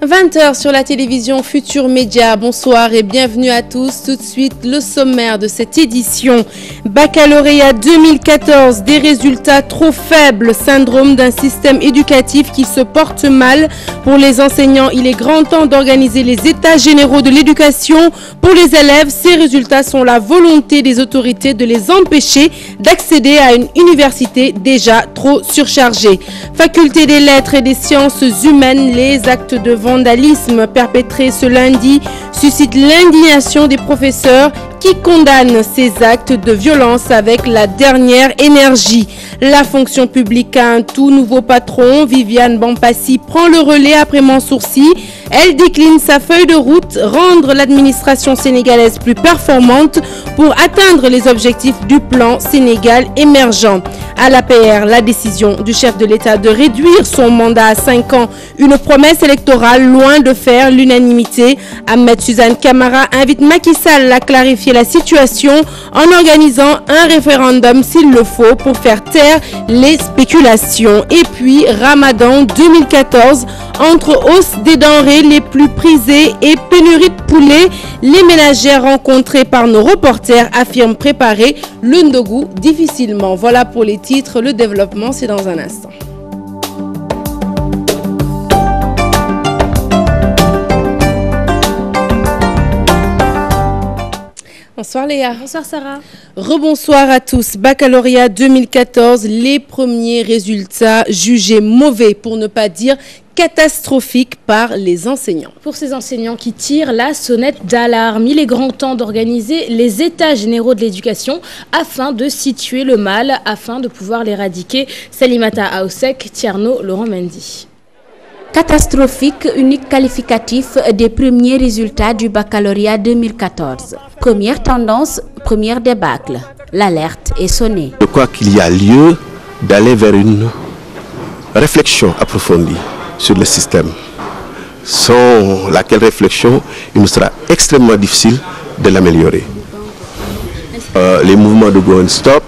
20h sur la télévision Futur Média. Bonsoir et bienvenue à tous. Tout de suite, le sommaire de cette édition. Baccalauréat 2014, des résultats trop faibles, syndrome d'un système éducatif qui se porte mal. Pour les enseignants, il est grand temps d'organiser les états généraux de l'éducation. Pour les élèves, ces résultats sont la volonté des autorités de les empêcher d'accéder à une université déjà trop surchargée. Faculté des lettres et des sciences humaines, les actes de vandalisme perpétrés ce lundi suscitent l'indignation des professeurs qui condamnent ces actes de violence avec la dernière énergie. La fonction publique a un tout nouveau patron. Viviane Bampassi prend le relais après Mansourci. Elle décline sa feuille de route, rendre l'administration sénégalaise plus performante pour atteindre les objectifs du plan Sénégal émergent. À l'APR, la décision du chef de l'État de réduire son mandat à 5 ans, une promesse électorale loin de faire l'unanimité. Ahmed Suzanne Camara invite Macky Sall à clarifier la situation en organisant un référendum s'il le faut pour faire taire les spéculations. Et puis Ramadan 2014, entre hausse des denrées les plus prisées et pénurie de poulet, les ménagères rencontrées par nos reporters affirment préparer le ndogu difficilement. Voilà pour les titres, le développement c'est dans un instant. Bonsoir Léa. Bonsoir Sarah. Rebonsoir à tous. Baccalauréat 2014, les premiers résultats jugés mauvais, pour ne pas dire catastrophiques par les enseignants. Pour ces enseignants qui tirent la sonnette d'alarme, il est grand temps d'organiser les états généraux de l'éducation afin de situer le mal, afin de pouvoir l'éradiquer. Salimata Aoussek, Tierno, Laurent Mendy. Catastrophique, unique qualificatif des premiers résultats du baccalauréat 2014. Première tendance, première débâcle. L'alerte est sonnée. Je crois qu'il y a lieu d'aller vers une réflexion approfondie sur le système, sans laquelle réflexion, il nous sera extrêmement difficile de l'améliorer. Les mouvements de Go and Stop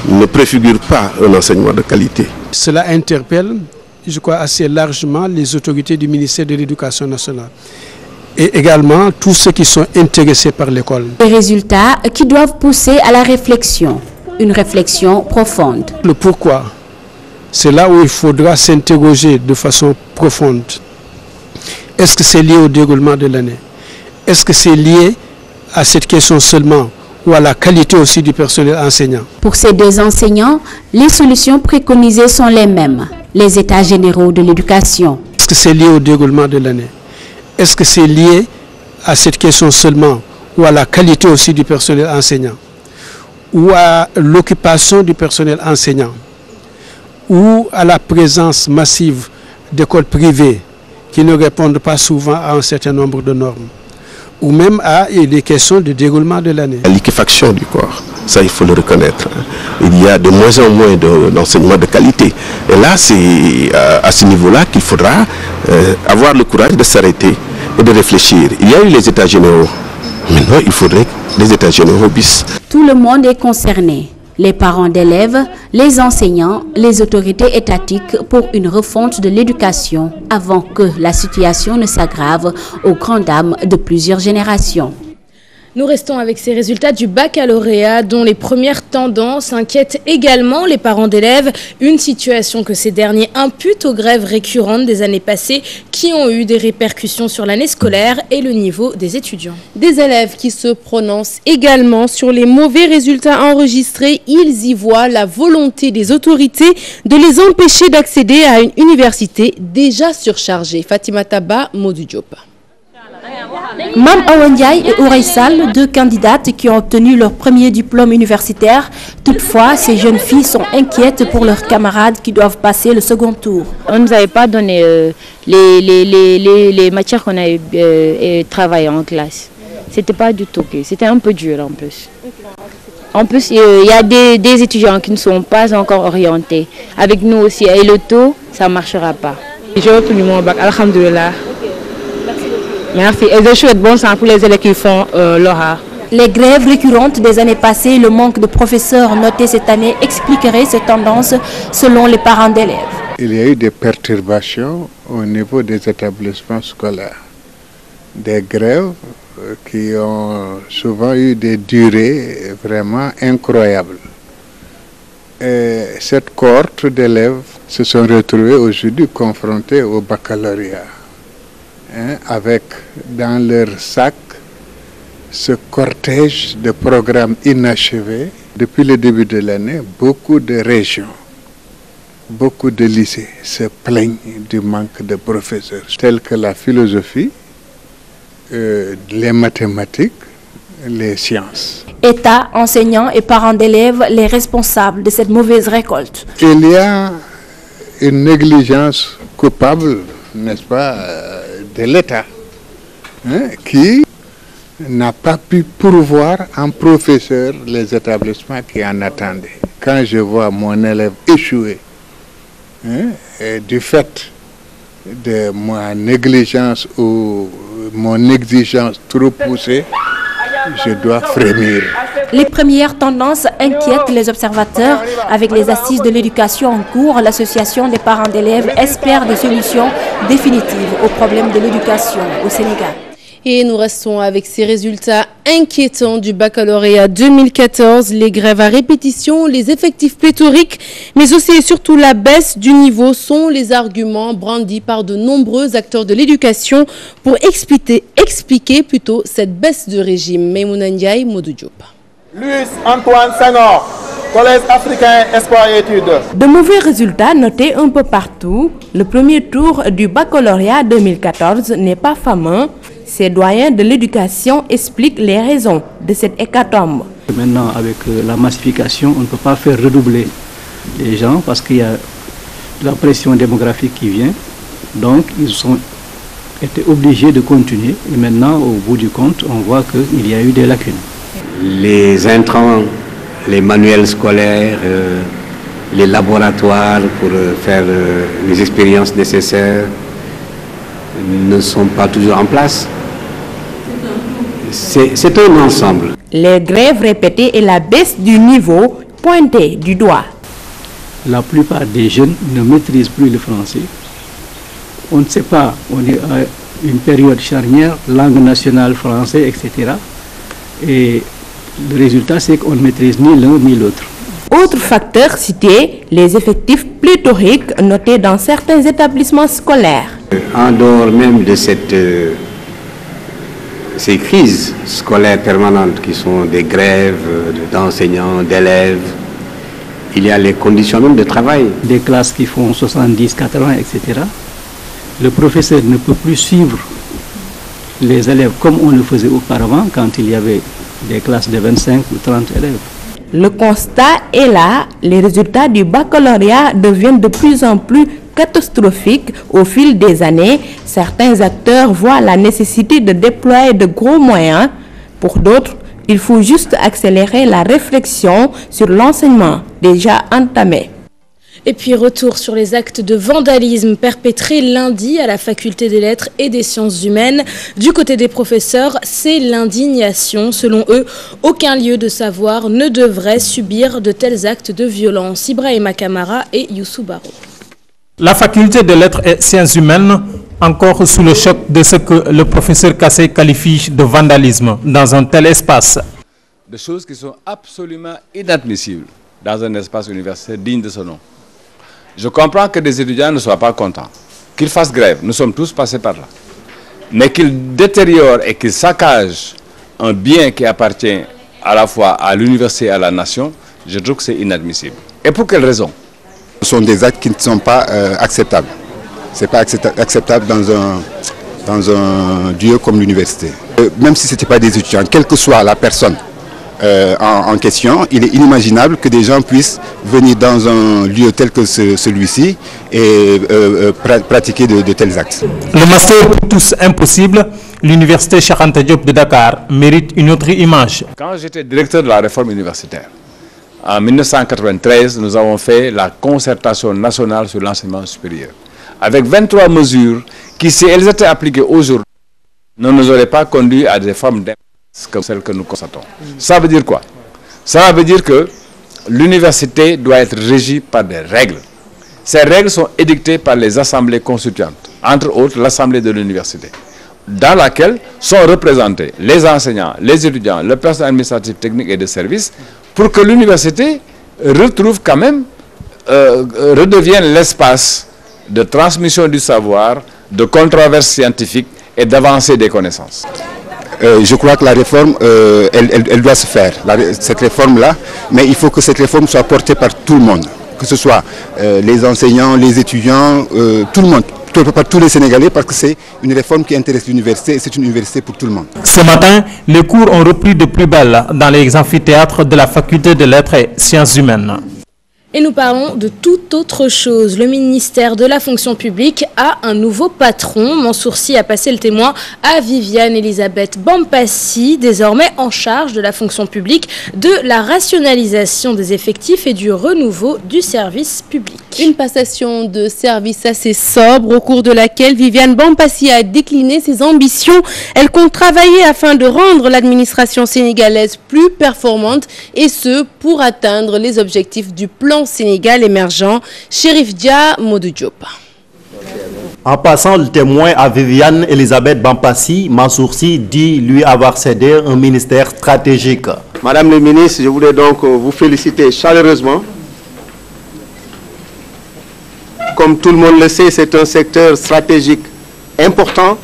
ne préfigurent pas un enseignement de qualité. Cela interpelle, je crois, assez largement les autorités du ministère de l'Éducation nationale et également tous ceux qui sont intéressés par l'école. Des résultats qui doivent pousser à la réflexion, une réflexion profonde. Le pourquoi, c'est là où il faudra s'interroger de façon profonde. Est-ce que c'est lié au déroulement de l'année? Est-ce que c'est lié à cette question seulement ou à la qualité aussi du personnel enseignant? Pour ces deux enseignants, les solutions préconisées sont les mêmes. Les états généraux de l'éducation. Est-ce que c'est lié au déroulement de l'année? Est-ce que c'est lié à cette question seulement ou à la qualité aussi du personnel enseignant? Ou à l'occupation du personnel enseignant? Ou à la présence massive d'écoles privées qui ne répondent pas souvent à un certain nombre de normes? Ou même à des questions de déroulement de l'année. La liquéfaction du corps, ça il faut le reconnaître. Il y a de moins en moins d'enseignement de qualité. Et là, c'est à ce niveau-là qu'il faudra avoir le courage de s'arrêter et de réfléchir. Il y a eu les états généraux. Maintenant, il faudrait des états généraux bis. Tout le monde est concerné. Les parents d'élèves, les enseignants, les autorités étatiques pour une refonte de l'éducation avant que la situation ne s'aggrave aux grandes dames de plusieurs générations. Nous restons avec ces résultats du baccalauréat dont les premières tendances inquiètent également les parents d'élèves. Une situation que ces derniers imputent aux grèves récurrentes des années passées qui ont eu des répercussions sur l'année scolaire et le niveau des étudiants. Des élèves qui se prononcent également sur les mauvais résultats enregistrés. Ils y voient la volonté des autorités de les empêcher d'accéder à une université déjà surchargée. Fatima Taba, Modou Diop. Mam Awandiaï et Oureissal, deux candidates qui ont obtenu leur premier diplôme universitaire. Toutefois, ces jeunes filles sont inquiètes pour leurs camarades qui doivent passer le second tour. On ne nous avait pas donné les matières qu'on a travaillées en classe. C'était pas du tout ok. C'était un peu dur en plus. En plus, il y a des étudiants qui ne sont pas encore orientés. Avec nous aussi, et le taux, ça ne marchera pas. J'ai obtenu mon bac, alhamdoulilah. Merci. Et je souhaite bon sang pour les élèves qui font l'ORA. Les grèves récurrentes des années passées, le manque de professeurs notés cette année expliquerait cette tendance selon les parents d'élèves. Il y a eu des perturbations au niveau des établissements scolaires. Des grèves qui ont souvent eu des durées vraiment incroyables. Et cette cohorte d'élèves se sont retrouvés aujourd'hui confrontés au baccalauréat, avec dans leur sac ce cortège de programmes inachevés. Depuis le début de l'année, beaucoup de régions, beaucoup de lycées se plaignent du manque de professeurs, tels que la philosophie, les mathématiques, les sciences. État, enseignants et parents d'élèves, les responsables de cette mauvaise récolte. Il y a une négligence coupable, n'est-ce pas, de l'État, qui n'a pas pu pourvoir en professeurs les établissements qui en attendaient. Quand je vois mon élève échouer, et du fait de ma négligence ou mon exigence trop poussée, je dois frémir. Les premières tendances inquiètent les observateurs. Avec les assises de l'éducation en cours, l'association des parents d'élèves espère des solutions définitives aux problèmes de l'éducation au Sénégal. Et nous restons avec ces résultats inquiétants du baccalauréat 2014, les grèves à répétition, les effectifs pléthoriques, mais aussi et surtout la baisse du niveau sont les arguments brandis par de nombreux acteurs de l'éducation pour expliquer cette baisse de régime. Maïmouna Ndiaye, Modou Diop. Louis Antoine Senghor, Collège africain Espoir et Études. De mauvais résultats notés un peu partout. Le premier tour du baccalauréat 2014 n'est pas fameux. Ces doyens de l'éducation expliquent les raisons de cette hécatombe. Maintenant, avec la massification, on ne peut pas faire redoubler les gens parce qu'il y a la pression démographique qui vient. Donc, ils ont été obligés de continuer. Et maintenant, au bout du compte, on voit qu'il y a eu des lacunes. Les intrants, les manuels scolaires, les laboratoires pour faire les expériences nécessaires ne sont pas toujours en place. C'est un ensemble. Les grèves répétées et la baisse du niveau pointées du doigt. La plupart des jeunes ne maîtrisent plus le français. On ne sait pas, on est à une période charnière, langue nationale, français, etc. Et le résultat, c'est qu'on ne maîtrise ni l'un ni l'autre. Autre facteur cité, les effectifs pléthoriques notés dans certains établissements scolaires. En dehors même de ces crises scolaires permanentes qui sont des grèves d'enseignants, d'élèves, il y a les conditions même de travail. Des classes qui font 70, 80, etc. Le professeur ne peut plus suivre les élèves comme on le faisait auparavant quand il y avait des classes de 25 ou 30 élèves. Le constat est là, les résultats du baccalauréat deviennent de plus en plus catastrophiques au fil des années. Certains acteurs voient la nécessité de déployer de gros moyens. Pour d'autres, il faut juste accélérer la réflexion sur l'enseignement déjà entamé. Et puis retour sur les actes de vandalisme perpétrés lundi à la faculté des lettres et des sciences humaines. Du côté des professeurs, c'est l'indignation. Selon eux, aucun lieu de savoir ne devrait subir de tels actes de violence. Ibrahima Kamara et Youssou Baro. La faculté des lettres et sciences humaines, encore sous le choc de ce que le professeur Kassé qualifie de vandalisme dans un tel espace. Des choses qui sont absolument inadmissibles dans un espace universitaire digne de ce nom. Je comprends que des étudiants ne soient pas contents, qu'ils fassent grève, nous sommes tous passés par là. Mais qu'ils détériorent et qu'ils saccagent un bien qui appartient à la fois à l'université et à la nation, je trouve que c'est inadmissible. Et pour quelle raison? Ce sont des actes qui ne sont pas acceptables. Ce n'est pas acceptable dans un lieu comme l'université. Même si ce n'était pas des étudiants, quelle que soit la personne en question, il est inimaginable que des gens puissent venir dans un lieu tel que celui-ci et pratiquer de tels actes. Le master pour tous impossible, l'université Cheikh Anta Diop de Dakar mérite une autre image. Quand j'étais directeur de la réforme universitaire, en 1993, nous avons fait la concertation nationale sur l'enseignement supérieur, avec 23 mesures qui, si elles étaient appliquées aujourd'hui, ne nous auraient pas conduit à des formes d'impasse comme celles que nous constatons. Ça veut dire quoi? Ça veut dire que l'université doit être régie par des règles. Ces règles sont édictées par les assemblées constituantes, entre autres l'assemblée de l'université, dans laquelle sont représentés les enseignants, les étudiants, le personnel administratif, technique et de service, pour que l'université retrouve quand même, redevienne l'espace de transmission du savoir, de controverses scientifiques et d'avancée des connaissances. Je crois que la réforme, elle doit se faire, cette réforme-là, mais il faut que cette réforme soit portée par tout le monde, que ce soit les enseignants, les étudiants, tout le monde, par tous les Sénégalais, parce que c'est une réforme qui intéresse l'université et c'est une université pour tout le monde. Ce matin, les cours ont repris de plus belle dans les amphithéâtres de la faculté de lettres et sciences humaines. Et nous parlons de toute autre chose. Le ministère de la fonction publique a un nouveau patron. Mansour Sy a passé le témoin à Viviane Elisabeth Bampassi, désormais en charge de la fonction publique, de la rationalisation des effectifs et du renouveau du service public. Une passation de service assez sobre au cours de laquelle Viviane Bampassi a décliné ses ambitions. Elle compte travailler afin de rendre l'administration sénégalaise plus performante et ce pour atteindre les objectifs du plan Sénégal émergent. Chérif Dia, Modou Diop. En passant le témoin à Viviane Elisabeth Bampassi, Mansour Sy dit lui avoir cédé un ministère stratégique. Madame le ministre, je voulais donc vous féliciter chaleureusement. Comme tout le monde le sait, c'est un secteur stratégique important,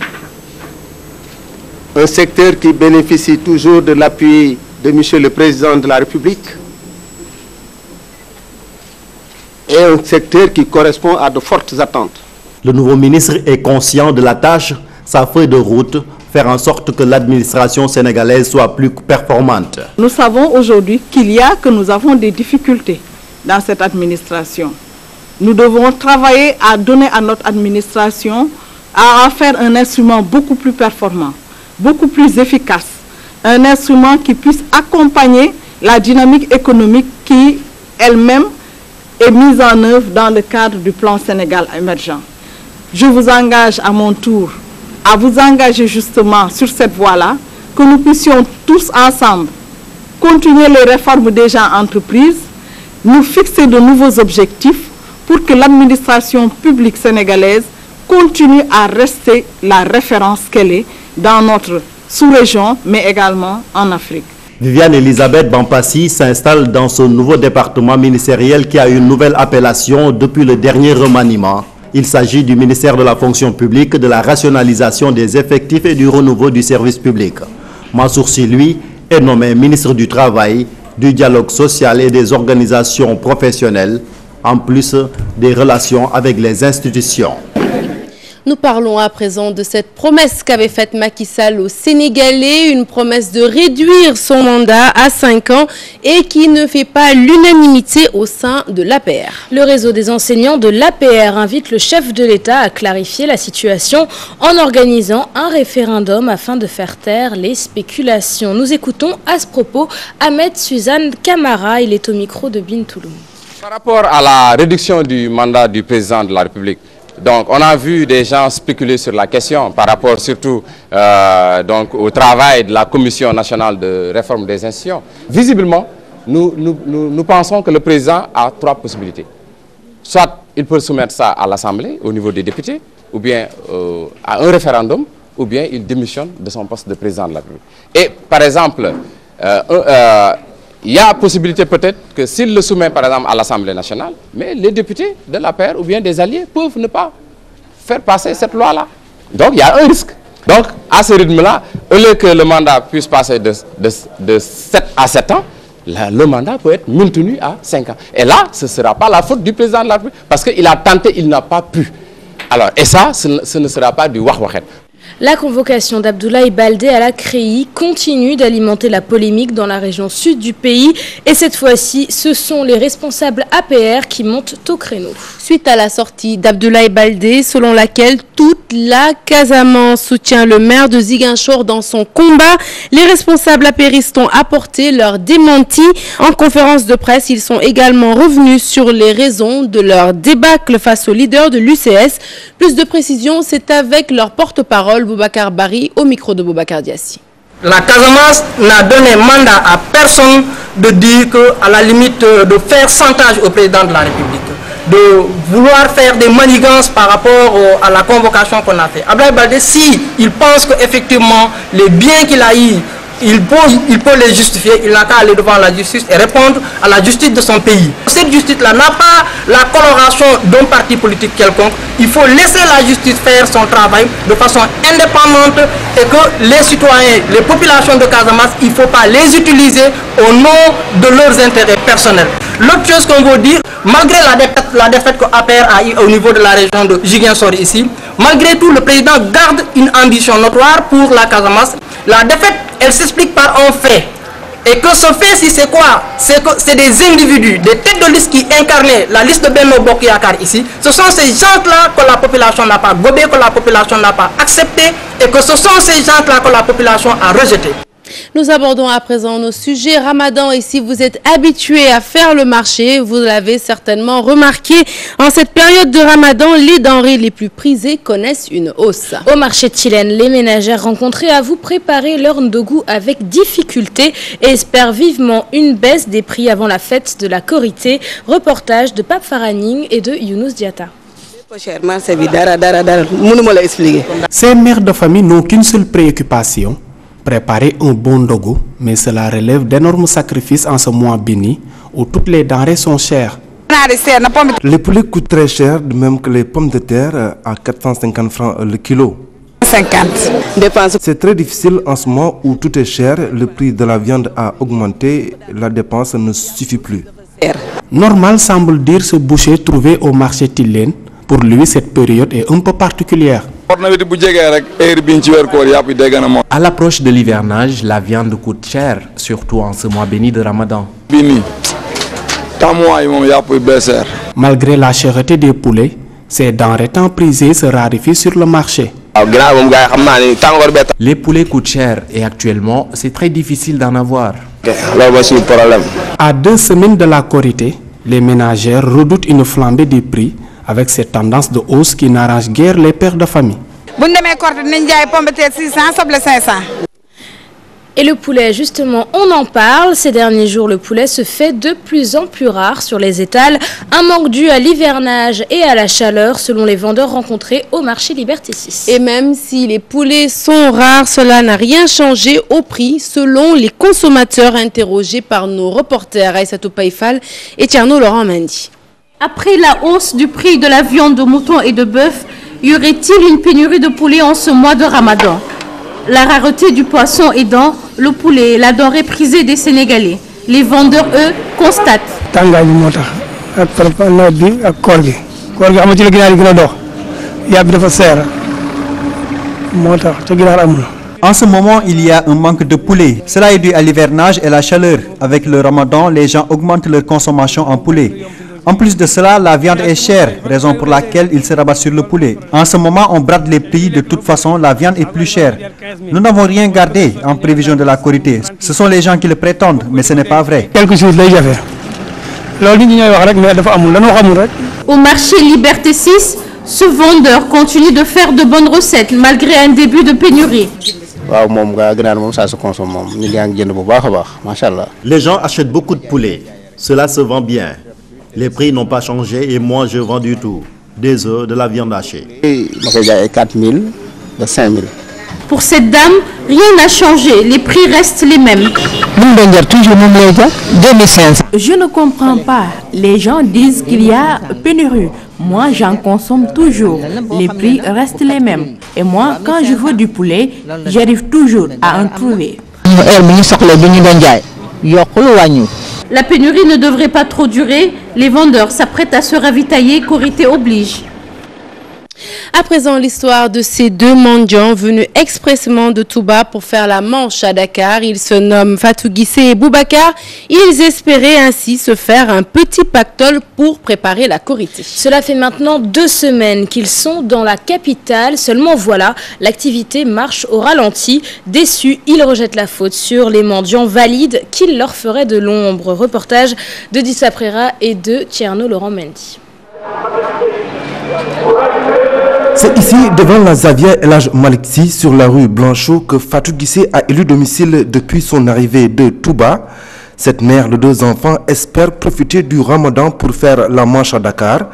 un secteur qui bénéficie toujours de l'appui de Monsieur le Président de la République, et un secteur qui correspond à de fortes attentes. Le nouveau ministre est conscient de la tâche, sa feuille de route, faire en sorte que l'administration sénégalaise soit plus performante. Nous savons aujourd'hui que nous avons des difficultés dans cette administration. Nous devons travailler à donner à notre administration, à en faire un instrument beaucoup plus performant, beaucoup plus efficace, un instrument qui puisse accompagner la dynamique économique qui, elle-même, est mise en œuvre dans le cadre du plan Sénégal émergent. Je vous engage à mon tour à vous engager justement sur cette voie-là, que nous puissions tous ensemble continuer les réformes déjà entreprises, nous fixer de nouveaux objectifs pour que l'administration publique sénégalaise continue à rester la référence qu'elle est dans notre sous-région, mais également en Afrique. Viviane Elisabeth Bampassi s'installe dans ce nouveau département ministériel qui a une nouvelle appellation depuis le dernier remaniement. Il s'agit du ministère de la fonction publique, de la rationalisation des effectifs et du renouveau du service public. Mansour Sy, lui, est nommé ministre du Travail, du dialogue social et des organisations professionnelles, en plus des relations avec les institutions. Nous parlons à présent de cette promesse qu'avait faite Macky Sall aux Sénégalais, une promesse de réduire son mandat à 5 ans et qui ne fait pas l'unanimité au sein de l'APR. Le réseau des enseignants de l'APR invite le chef de l'État à clarifier la situation en organisant un référendum afin de faire taire les spéculations. Nous écoutons à ce propos Ahmed Suzanne Camara, il est au micro de Bintouloum. Par rapport à la réduction du mandat du président de la République, donc, on a vu des gens spéculer sur la question par rapport surtout donc, au travail de la Commission nationale de réforme des institutions. Visiblement, nous pensons que le président a 3 possibilités. Soit il peut soumettre ça à l'Assemblée, au niveau des députés, ou bien à un référendum, ou bien il démissionne de son poste de président de la République. Et par exemple, il y a possibilité peut-être que s'il le soumet par exemple à l'Assemblée nationale, mais les députés de l'APR ou bien des alliés peuvent ne pas faire passer cette loi-là. Donc il y a un risque. Donc à ce rythme-là, au lieu que le mandat puisse passer de 7 à 7 ans, le mandat peut être maintenu à 5 ans. Et là, ce ne sera pas la faute du président de la République parce qu'il a tenté, il n'a pas pu. Alors, et ça, ce ne sera pas du wah-wahet. La convocation d'Abdoulaye Baldé à la CREI continue d'alimenter la polémique dans la région sud du pays. Et cette fois-ci, ce sont les responsables APR qui montent au créneau. Suite à la sortie d'Abdoulaye Baldé, selon laquelle toute la Casamance soutient le maire de Ziguinchor dans son combat, les responsables apéristes ont apporté leur démenti. En conférence de presse, ils sont également revenus sur les raisons de leur débâcle face au leader de l'UCS. Plus de précisions, c'est avec leur porte-parole, Boubacar Bari, au micro de Boubacar Diassi. La Casamance n'a donné mandat à personne de dire qu'à la limite de faire chantage au président de la République. de vouloir faire des manigances par rapport à la convocation qu'on a fait. Abdoulaye Baldé, si il pense qu'effectivement les biens qu'il a eu, il peut les justifier, il n'a qu'à aller devant la justice et répondre à la justice de son pays. Cette justice-là n'a pas la coloration d'un parti politique quelconque. Il faut laisser la justice faire son travail de façon indépendante et que les citoyens, les populations de Casamance, il ne faut pas les utiliser au nom de leurs intérêts personnels. L'autre chose qu'on veut dire, malgré la défaite que APR a eu au niveau de la région de Ziguinchor ici, malgré tout, le président garde une ambition notoire pour la Casamance. La défaite, elle s'explique par un fait. Et que ce fait, si c'est quoi? C'est que c'est des individus, des têtes de liste qui incarnaient la liste de Benno Bokk Yakaar ici. Ce sont ces gens-là que la population n'a pas gobé, que la population n'a pas accepté, et que ce sont ces gens-là que la population a rejeté. Nous abordons à présent nos sujets Ramadan et si vous êtes habitué à faire le marché, vous l'avez certainement remarqué. En cette période de Ramadan, les denrées les plus prisées connaissent une hausse. Au marché de Chilène, les ménagères rencontrées avouent préparer leur ndogu avec difficulté et espèrent vivement une baisse des prix avant la fête de la Korité. Reportage de Pape Faraning et de Younous Diatta. Ces mères de famille n'ont qu'une seule préoccupation, préparer un bon ndogu, mais cela relève d'énormes sacrifices en ce mois béni où toutes les denrées sont chères. Les poulets coûtent très cher, de même que les pommes de terre à 450 francs le kilo. 50. C'est très difficile en ce moment où tout est cher, le prix de la viande a augmenté, la dépense ne suffit plus. Normal semble dire ce boucher trouvé au marché Tilène. Pour lui, cette période est un peu particulière. À l'approche de l'hivernage, la viande coûte cher, surtout en ce mois béni de Ramadan. Malgré la cherté des poulets, ces denrées tant prisées se raréfient sur le marché. Les poulets coûtent cher et actuellement, c'est très difficile d'en avoir. À 2 semaines de la Korité, les ménagères redoutent une flambée des prix avec cette tendance de hausse qui n'arrange guère les pères de famille. Et le poulet, justement, on en parle. Ces derniers jours, le poulet se fait de plus en plus rare sur les étals. Un manque dû à l'hivernage et à la chaleur, selon les vendeurs rencontrés au marché Liberté 6. Et même si les poulets sont rares, cela n'a rien changé au prix, selon les consommateurs interrogés par nos reporters Aïssatou Païfal et Tierno Laurent Mendy. Après la hausse du prix de la viande de mouton et de bœuf, y aurait-il une pénurie de poulet en ce mois de Ramadan? La rareté du poisson aidant, le poulet est la denrée prisée des Sénégalais. Les vendeurs, eux, constatent. En ce moment, il y a un manque de poulet. Cela est dû à l'hivernage et la chaleur. Avec le Ramadan, les gens augmentent leur consommation en poulet. En plus de cela, la viande est chère, raison pour laquelle ils se rabattent sur le poulet. En ce moment, on brade les prix, de toute façon, la viande est plus chère. Nous n'avons rien gardé en prévision de la Korité. Ce sont les gens qui le prétendent, mais ce n'est pas vrai. Au marché Liberté 6, ce vendeur continue de faire de bonnes recettes malgré un début de pénurie. Les gens achètent beaucoup de poulet. Cela se vend bien. Les prix n'ont pas changé et moi je vends du tout. Des œufs, de la viande hachée. 4 000, de 5 000. Pour cette dame, rien n'a changé. Les prix restent les mêmes. Je ne comprends pas. Les gens disent qu'il y a pénurie. Moi, j'en consomme toujours. Les prix restent les mêmes. Et moi, quand je veux du poulet, j'arrive toujours à en trouver. La pénurie ne devrait pas trop durer. Les vendeurs s'apprêtent à se ravitailler, Korité oblige. À présent, l'histoire de ces deux mendiants venus expressément de Touba pour faire la manche à Dakar. Ils se nomment Fatou Guissé et Boubacar. Ils espéraient ainsi se faire un petit pactole pour préparer la Korité. Cela fait maintenant 2 semaines qu'ils sont dans la capitale. Seulement voilà, l'activité marche au ralenti. Déçus, ils rejettent la faute sur les mendiants valides qu'ils leur feraient de l'ombre. Reportage de Dissa Prera et de Tierno Laurent Mendy. C'est ici, devant la Zavia El Hadj Malick Sy, sur la rue Blanchot, que Fatou Guissé a élu domicile depuis son arrivée de Touba. Cette mère de 2 enfants espère profiter du Ramadan pour faire la manche à Dakar.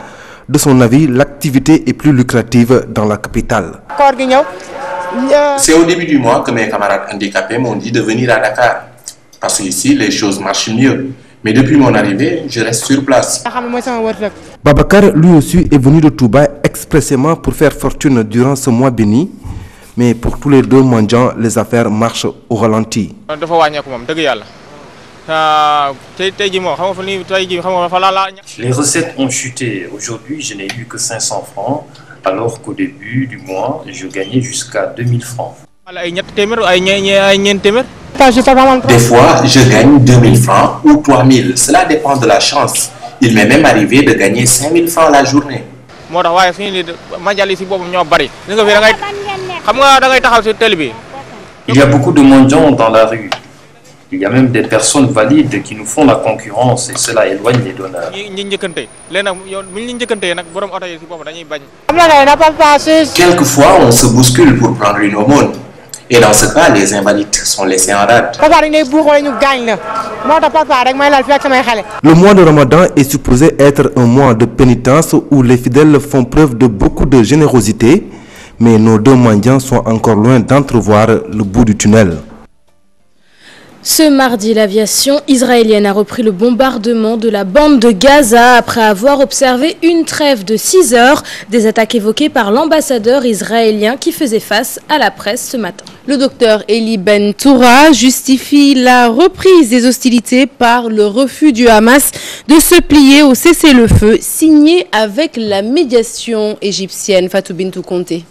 De son avis, l'activité est plus lucrative dans la capitale. C'est au début du mois que mes camarades handicapés m'ont dit de venir à Dakar. Parce qu'ici, les choses marchent mieux. Mais depuis mon arrivée, je reste sur place. Babacar, lui aussi, est venu de Touba expressément pour faire fortune durant ce mois béni. Mais pour tous les 2 mendiants, les affaires marchent au ralenti. Les recettes ont chuté. Aujourd'hui, je n'ai eu que 500 francs, alors qu'au début du mois, je gagnais jusqu'à 2000 francs. Des fois, je gagne 2000 francs ou 3000. Cela dépend de la chance. Il m'est même arrivé de gagner 5000 francs la journée. Il y a beaucoup de mendiants dans la rue. Il y a même des personnes valides qui nous font la concurrence et cela éloigne les donneurs. Quelquefois, on se bouscule pour prendre une aumône. Et dans ce cas, les invalides sont laissés en rade. Le mois de Ramadan est supposé être un mois de pénitence où les fidèles font preuve de beaucoup de générosité, mais nos 2 mendiants sont encore loin d'entrevoir le bout du tunnel. Ce mardi, l'aviation israélienne a repris le bombardement de la bande de Gaza après avoir observé une trêve de 6 heures, des attaques évoquées par l'ambassadeur israélien qui faisait face à la presse ce matin. Le docteur Eli Bentoura justifie la reprise des hostilités par le refus du Hamas de se plier au cessez-le-feu signé avec la médiation égyptienne. Fatou Bintou Conté.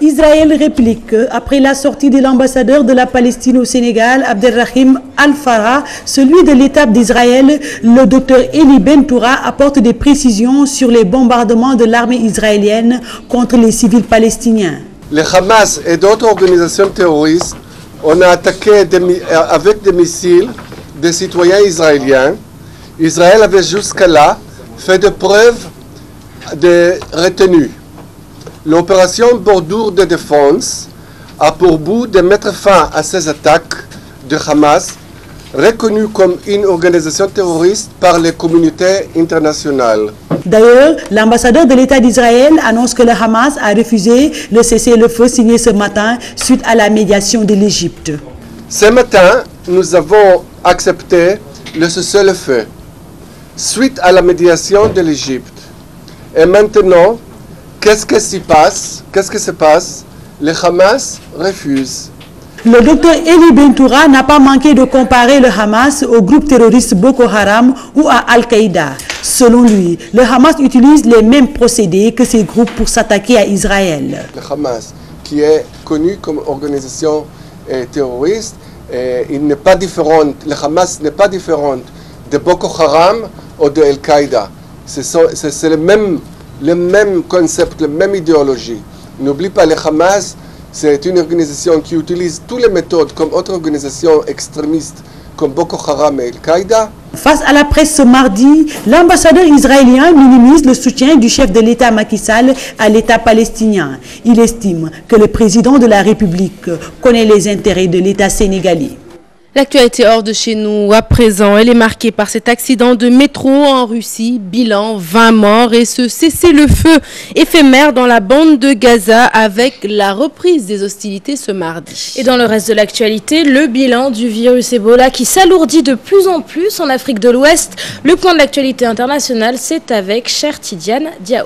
Israël réplique après la sortie de l'ambassadeur de la Palestine au Sénégal, Abdelrahim Al-Farah, celui de l'État d'Israël, le docteur Eli Bentoura apporte des précisions sur les bombardements de l'armée israélienne contre les civils palestiniens. Le Hamas et d'autres organisations terroristes ont attaqué avec des missiles des citoyens israéliens. Israël avait jusqu'à là fait de preuves de retenue. L'opération Bordure de défense a pour but de mettre fin à ces attaques de Hamas, reconnue comme une organisation terroriste par les communautés internationales. D'ailleurs, l'ambassadeur de l'État d'Israël annonce que le Hamas a refusé le cessez-le-feu signé ce matin suite à la médiation de l'Égypte. Ce matin, nous avons accepté le cessez-le-feu suite à la médiation de l'Égypte. Et maintenant, qu'est-ce qui se passe? Le Hamas refuse. Le docteur Eli Bentoura n'a pas manqué de comparer le Hamas au groupe terroriste Boko Haram ou à Al-Qaïda. Selon lui, le Hamas utilise les mêmes procédés que ces groupes pour s'attaquer à Israël. Le Hamas, qui est connu comme organisation terroriste, il n'est pas différent. Le Hamas n'est pas différent de Boko Haram ou de Al-Qaïda. C'est le même concept, la même idéologie. N'oublie pas, le Hamas, c'est une organisation qui utilise toutes les méthodes comme autres organisations extrémistes comme Boko Haram et Al-Qaïda. Face à la presse ce mardi, l'ambassadeur israélien minimise le soutien du chef de l'État Macky Sall à l'État palestinien. Il estime que le président de la République connaît les intérêts de l'État sénégalais. L'actualité hors de chez nous, à présent, elle est marquée par cet accident de métro en Russie. Bilan, 20 morts et ce cessez-le-feu éphémère dans la bande de Gaza avec la reprise des hostilités ce mardi. Et dans le reste de l'actualité, le bilan du virus Ebola qui s'alourdit de plus en plus en Afrique de l'Ouest. Le point de l'actualité internationale, c'est avec Cher Tidiane Diao.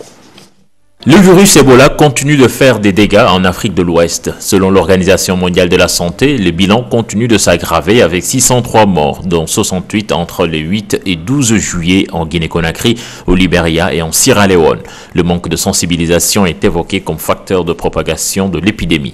Le virus Ebola continue de faire des dégâts en Afrique de l'Ouest. Selon l'Organisation mondiale de la santé, le bilan continue de s'aggraver avec 603 morts, dont 68 entre les 8 et 12 juillet en Guinée-Conakry, au Libéria et en Sierra Leone. Le manque de sensibilisation est évoqué comme facteur de propagation de l'épidémie.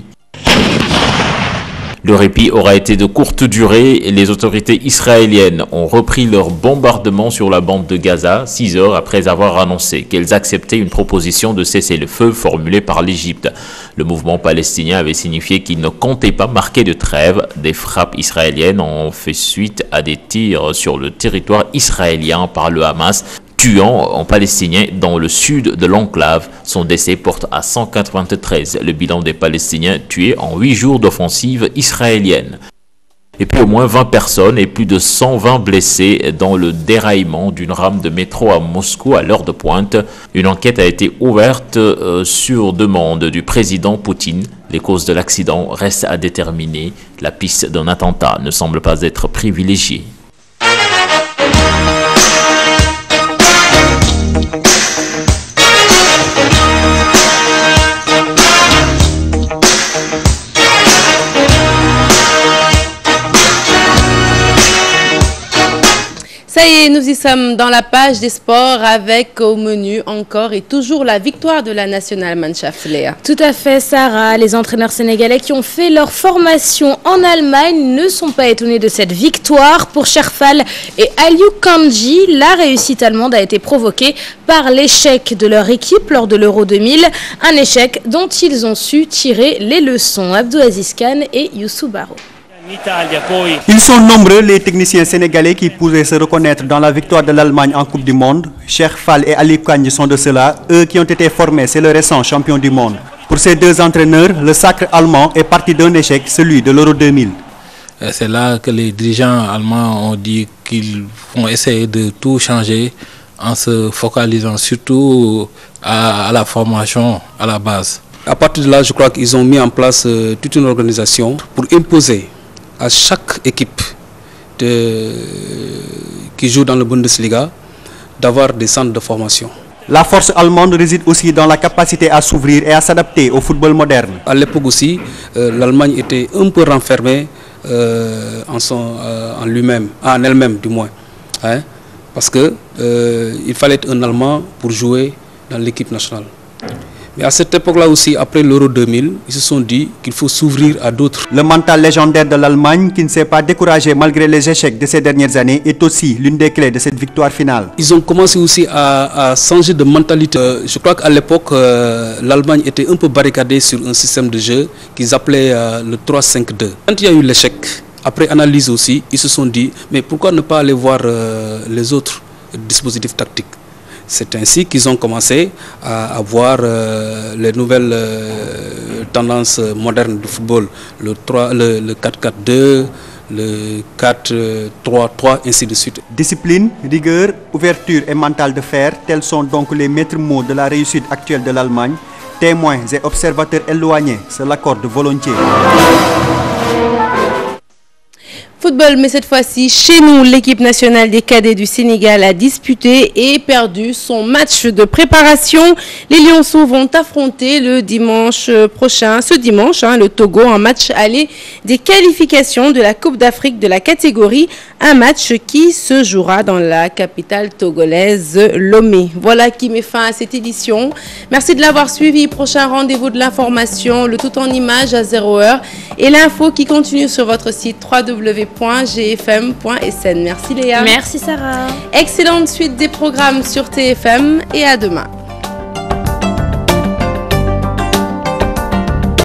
Le répit aura été de courte durée et les autorités israéliennes ont repris leur bombardement sur la bande de Gaza 6 heures après avoir annoncé qu'elles acceptaient une proposition de cessez-le-feu formulée par l'Égypte. Le mouvement palestinien avait signifié qu'il ne comptait pas marquer de trêve. Des frappes israéliennes ont fait suite à des tirs sur le territoire israélien par le Hamas, tuant un Palestinien dans le sud de l'enclave. Son décès porte à 193 le bilan des Palestiniens tués en 8 jours d'offensive israélienne. Et puis au moins 20 personnes et plus de 120 blessés dans le déraillement d'une rame de métro à Moscou à l'heure de pointe. Une enquête a été ouverte sur demande du président Poutine. Les causes de l'accident restent à déterminer. La piste d'un attentat ne semble pas être privilégiée. Ça y est, nous y sommes dans la page des sports avec au menu encore et toujours la victoire de la Nationale Mannschaft, Léa. Tout à fait, Sarah. Les entraîneurs sénégalais qui ont fait leur formation en Allemagne ne sont pas étonnés de cette victoire. Pour Cherfal et Aliou Kandji, la réussite allemande a été provoquée par l'échec de leur équipe lors de l'Euro 2000. Un échec dont ils ont su tirer les leçons. Abdou Aziz Khan et Youssou Baro. Ils sont nombreux les techniciens sénégalais qui pouvaient se reconnaître dans la victoire de l'Allemagne en Coupe du Monde. Cherfal et Ali Kandji sont de ceux-là, eux qui ont été formés, c'est le récent champion du monde. Pour ces deux entraîneurs, le sacre allemand est parti d'un échec, celui de l'Euro 2000. C'est là que les dirigeants allemands ont dit qu'ils vont essayer de tout changer en se focalisant surtout à la formation à la base. À partir de là, je crois qu'ils ont mis en place toute une organisation pour imposer à chaque équipe qui joue dans le Bundesliga d'avoir des centres de formation. La force allemande réside aussi dans la capacité à s'ouvrir et à s'adapter au football moderne. À l'époque aussi, l'Allemagne était un peu renfermée en elle-même du moins. Hein, parce qu'il fallait être un Allemand pour jouer dans l'équipe nationale. Mais à cette époque-là aussi, après l'Euro 2000, ils se sont dit qu'il faut s'ouvrir à d'autres. Le mental légendaire de l'Allemagne, qui ne s'est pas découragé malgré les échecs de ces dernières années, est aussi l'une des clés de cette victoire finale. Ils ont commencé aussi à changer de mentalité. Je crois qu'à l'époque, l'Allemagne était un peu barricadée sur un système de jeu qu'ils appelaient le 3-5-2. Quand il y a eu l'échec, après analyse aussi, ils se sont dit, mais pourquoi ne pas aller voir les autres dispositifs tactiques? C'est ainsi qu'ils ont commencé à voir les nouvelles tendances modernes du football, le 4-4-2, le 4-3-3, ainsi de suite. Discipline, rigueur, ouverture et mental de fer, tels sont donc les maîtres mots de la réussite actuelle de l'Allemagne. Témoins et observateurs éloignés se l'accordent volontiers. Football, mais cette fois-ci, chez nous, l'équipe nationale des cadets du Sénégal a disputé et perdu son match de préparation. Les Lionceaux vont affronter le dimanche prochain, le Togo en match aller des qualifications de la Coupe d'Afrique de la catégorie. Un match qui se jouera dans la capitale togolaise, Lomé. Voilà qui met fin à cette édition. Merci de l'avoir suivi. Prochain rendez-vous de l'information, le tout en images à 0h et l'info qui continue sur votre site www.gfm.sn. Merci Léa. Merci Sarah. Excellente suite des programmes sur TFM et à demain.